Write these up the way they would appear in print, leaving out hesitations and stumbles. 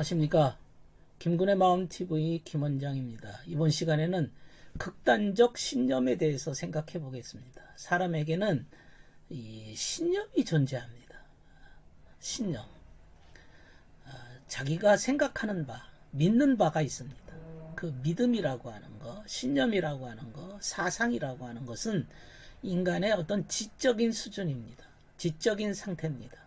안녕하십니까. 김군의 마음TV 김원장입니다. 이번 시간에는 극단적 신념에 대해서 생각해 보겠습니다. 사람에게는 이 신념이 존재합니다. 신념. 자기가 생각하는 바, 믿는 바가 있습니다. 그 믿음이라고 하는 거, 신념이라고 하는 거, 사상이라고 하는 것은 인간의 어떤 지적인 수준입니다. 지적인 상태입니다.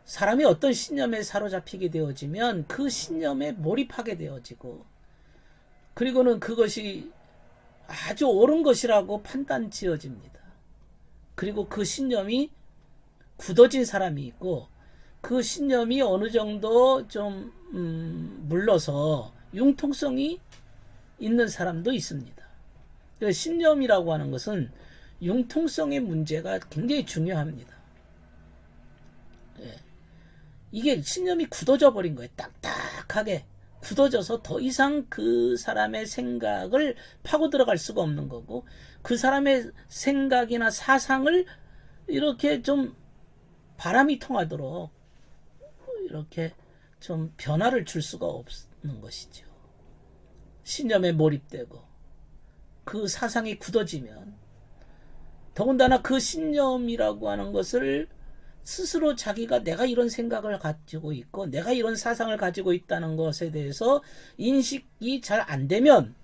사람이 어떤 신념에 사로잡히게 되어지면 그 신념에 몰입하게 되어지고, 그리고는 그것이 아주 옳은 것이라고 판단 지어집니다. 그리고 그 신념이 굳어진 사람이 있고, 그 신념이 어느 정도 좀 물러서 융통성이 있는 사람도 있습니다. 신념이라고 하는 것은 융통성의 문제가 굉장히 중요합니다. 이게 신념이 굳어져 버린 거예요. 딱딱하게 굳어져서 더 이상 그 사람의 생각을 파고 들어갈 수가 없는 거고, 그 사람의 생각이나 사상을 이렇게 좀 바람이 통하도록 이렇게 좀 변화를 줄 수가 없는 것이죠. 신념에 몰입되고 그 사상이 굳어지면, 더군다나 그 신념이라고 하는 것을 스스로 자기가 내가 이런 생각을 가지고 있고 내가 이런 사상을 가지고 있다는 것에 대해서 인식이 잘 안 되면,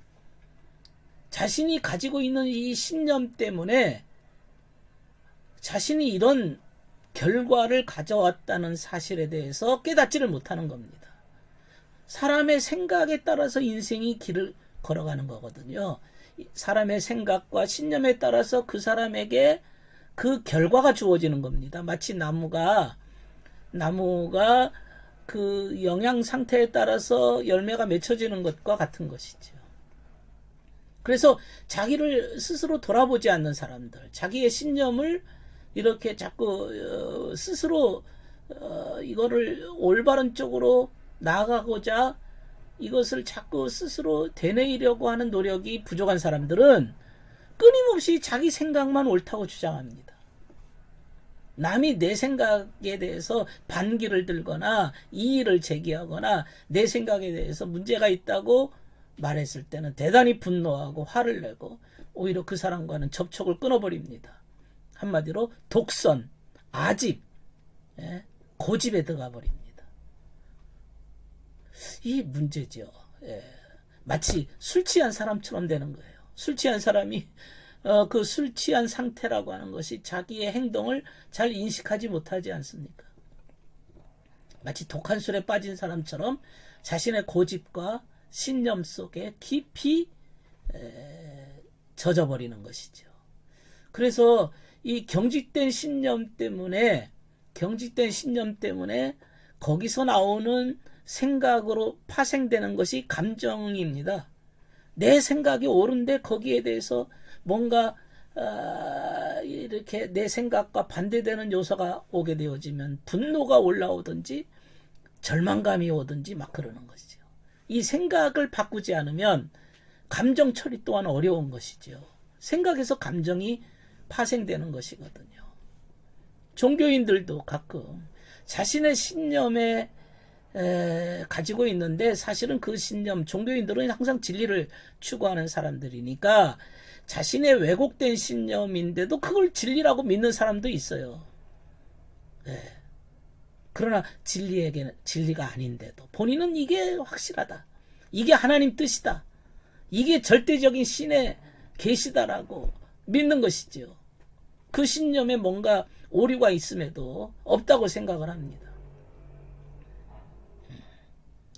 자신이 가지고 있는 이 신념 때문에 자신이 이런 결과를 가져왔다는 사실에 대해서 깨닫지를 못하는 겁니다. 사람의 생각에 따라서 인생이 길을 걸어가는 거거든요. 사람의 생각과 신념에 따라서 그 사람에게 그 결과가 주어지는 겁니다. 마치 나무가 그 영양 상태에 따라서 열매가 맺혀지는 것과 같은 것이죠. 그래서 자기를 스스로 돌아보지 않는 사람들, 자기의 신념을 이렇게 자꾸 스스로 이거를 올바른 쪽으로 나아가고자 이것을 자꾸 스스로 되뇌이려고 하는 노력이 부족한 사람들은 끊임없이 자기 생각만 옳다고 주장합니다. 남이 내 생각에 대해서 반기를 들거나 이의를 제기하거나 내 생각에 대해서 문제가 있다고 말했을 때는 대단히 분노하고 화를 내고 오히려 그 사람과는 접촉을 끊어버립니다. 한마디로 독선, 아집, 고집에 들어가 버립니다. 이 문제죠. 마치 술 취한 사람처럼 되는 거예요. 술 취한 사람이 그 술 취한 상태라고 하는 것이 자기의 행동을 잘 인식하지 못하지 않습니까? 마치 독한 술에 빠진 사람처럼 자신의 고집과 신념 속에 깊이 젖어버리는 것이죠. 그래서 이 경직된 신념 때문에 거기서 나오는 생각으로 파생되는 것이 감정입니다. 내 생각이 옳은데 거기에 대해서 뭔가 이렇게 내 생각과 반대되는 요소가 오게 되어지면 분노가 올라오든지 절망감이 오든지 막 그러는 것이죠. 이 생각을 바꾸지 않으면 감정 처리 또한 어려운 것이죠. 생각에서 감정이 파생되는 것이거든요. 종교인들도 가끔 자신의 신념에 가지고 있는데, 사실은 그 신념, 종교인들은 항상 진리를 추구하는 사람들이니까 자신의 왜곡된 신념인데도 그걸 진리라고 믿는 사람도 있어요. 그러나 진리가 아닌데도 본인은 이게 확실하다, 이게 하나님 뜻이다, 이게 절대적인 신의 계시다라고 믿는 것이죠. 그 신념에 뭔가 오류가 있음에도 없다고 생각을 합니다.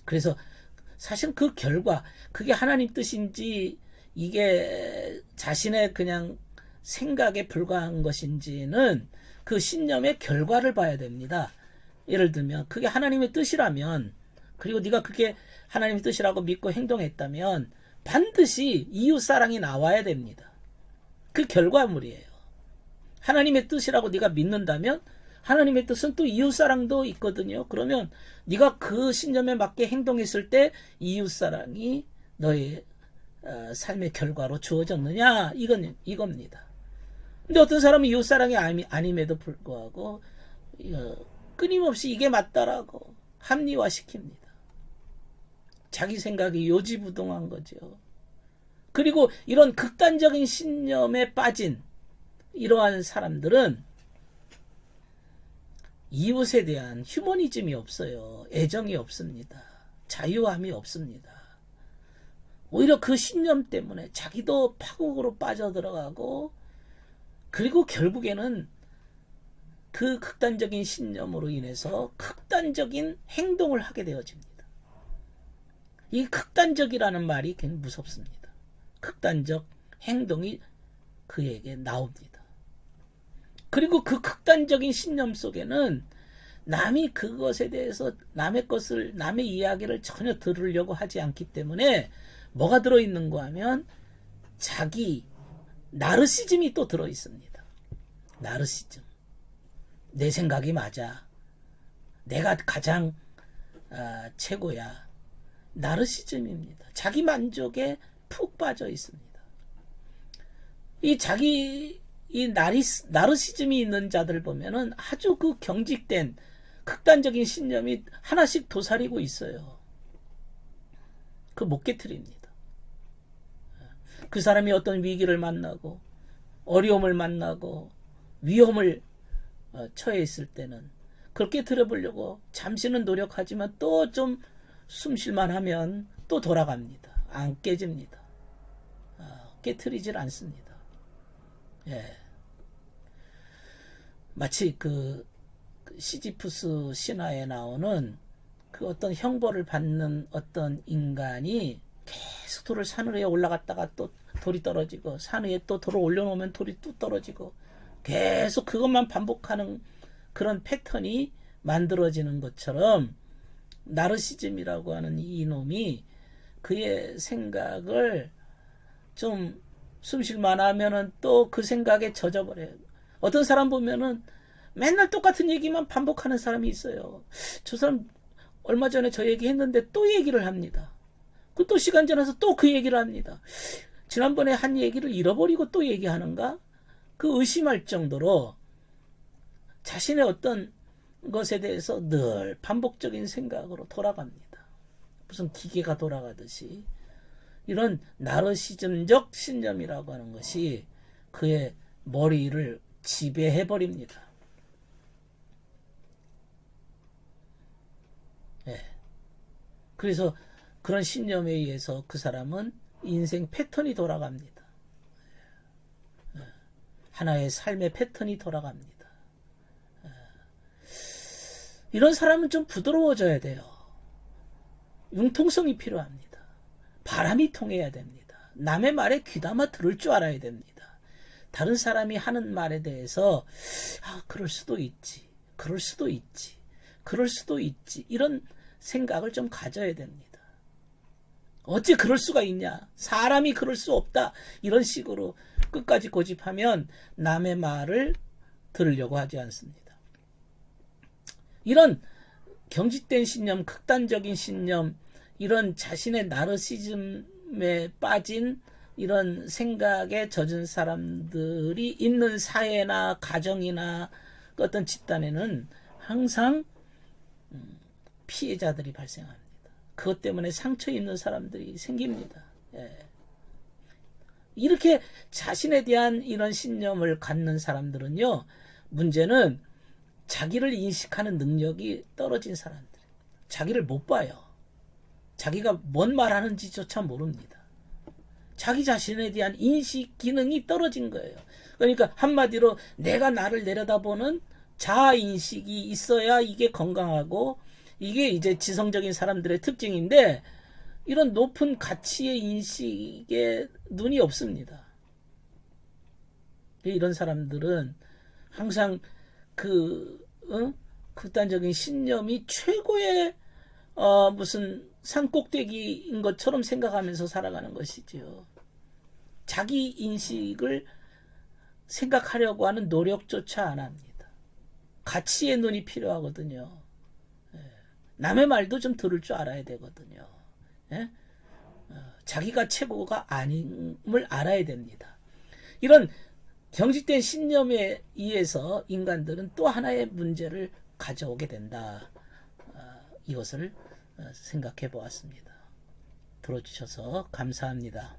그래서 사실 그 결과, 그게 하나님 뜻인지 이게 자신의 그냥 생각에 불과한 것인지는 그 신념의 결과를 봐야 됩니다. 예를 들면 그게 하나님의 뜻이라면, 그리고 네가 그게 하나님의 뜻이라고 믿고 행동했다면 반드시 이웃사랑이 나와야 됩니다. 그 결과물이에요. 하나님의 뜻이라고 네가 믿는다면 하나님의 뜻은 또 이웃사랑도 있거든요. 그러면 네가 그 신념에 맞게 행동했을 때 이웃사랑이 너의 삶의 결과로 주어졌느냐, 이겁니다. 근데 어떤 사람은 이웃사랑이 아님에도 불구하고 끊임없이 이게 맞다라고 합리화시킵니다. 자기 생각이 요지부동한 거죠. 그리고 이런 극단적인 신념에 빠진 이러한 사람들은 이웃에 대한 휴머니즘이 없어요. 애정이 없습니다. 자유함이 없습니다. 오히려 그 신념 때문에 자기도 파국으로 빠져들어가고, 그리고 결국에는 그 극단적인 신념으로 인해서 극단적인 행동을 하게 되어집니다. 이 극단적이라는 말이 굉장히 무섭습니다. 극단적 행동이 그에게 나옵니다. 그리고 그 극단적인 신념 속에는 남이 그것에 대해서 남의 것을, 남의 이야기를 전혀 들으려고 하지 않기 때문에 뭐가 들어있는가 하면 자기 나르시즘이 또 들어있습니다. 나르시즘. 내 생각이 맞아. 내가 가장 최고야. 나르시즘입니다. 자기 만족에 푹 빠져 있습니다. 이 나르시즘이 있는 자들 보면은 아주 그 경직된 극단적인 신념이 하나씩 도사리고 있어요. 그 못 깨트립니다. 그 사람이 어떤 위기를 만나고 어려움을 만나고 위험을 처해 있을 때는 그걸 깨트려보려고 잠시는 노력하지만 또 좀 숨쉴만 하면 또 돌아갑니다. 안 깨집니다. 깨트리질 않습니다. 예. 마치 그 시지푸스 신화에 나오는 그 어떤 형벌을 받는 어떤 인간이 계속 돌을 산 위에 올라갔다가 또 돌이 떨어지고, 산 위에 또 돌을 올려놓으면 돌이 또 떨어지고, 계속 그것만 반복하는 그런 패턴이 만들어지는 것처럼, 나르시즘이라고 하는 이놈이 그의 생각을 좀 숨쉴만 하면은 또 그 생각에 젖어버려요. 어떤 사람 보면은 맨날 똑같은 얘기만 반복하는 사람이 있어요. 저 사람 얼마 전에 저 얘기 했는데 또 얘기를 합니다. 그 또 시간 지나서 또 그 얘기를 합니다. 지난번에 한 얘기를 잃어버리고 또 얘기하는가? 그 의심할 정도로 자신의 어떤 것에 대해서 늘 반복적인 생각으로 돌아갑니다. 무슨 기계가 돌아가듯이. 이런 나르시즘적 신념이라고 하는 것이 그의 머리를 지배해버립니다. 예. 그래서 그런 신념에 의해서 그 사람은 인생 패턴이 돌아갑니다. 하나의 삶의 패턴이 돌아갑니다. 이런 사람은 좀 부드러워져야 돼요. 융통성이 필요합니다. 바람이 통해야 됩니다. 남의 말에 귀담아 들을 줄 알아야 됩니다. 다른 사람이 하는 말에 대해서 그럴 수도 있지, 그럴 수도 있지, 그럴 수도 있지, 이런 생각을 좀 가져야 됩니다. 어찌 그럴 수가 있냐, 사람이 그럴 수 없다, 이런 식으로 끝까지 고집하면 남의 말을 들으려고 하지 않습니다. 이런 경직된 신념, 극단적인 신념, 이런 자신의 나르시즘에 빠진 이런 생각에 젖은 사람들이 있는 사회나 가정이나 어떤 집단에는 항상 피해자들이 발생합니다. 그것 때문에 상처 입는 사람들이 생깁니다. 예. 이렇게 자신에 대한 이런 신념을 갖는 사람들은요, 문제는 자기를 인식하는 능력이 떨어진 사람들. 자기를 못 봐요. 자기가 뭔 말하는지조차 모릅니다. 자기 자신에 대한 인식 기능이 떨어진 거예요. 그러니까 한마디로 내가 나를 내려다보는 자아인식이 있어야 이게 건강하고, 이게 이제 지성적인 사람들의 특징인데, 이런 높은 가치의 인식에 눈이 없습니다. 이런 사람들은 항상 극단적인 신념이 최고의 무슨 산꼭대기인 것처럼 생각하면서 살아가는 것이지요. 자기 인식을 생각하려고 하는 노력조차 안 합니다. 가치의 눈이 필요하거든요. 남의 말도 좀 들을 줄 알아야 되거든요. 자기가 최고가 아님을 알아야 됩니다. 이런 경직된 신념에 의해서 인간들은 또 하나의 문제를 가져오게 된다. 이것을 생각해 보았습니다. 들어주셔서 감사합니다.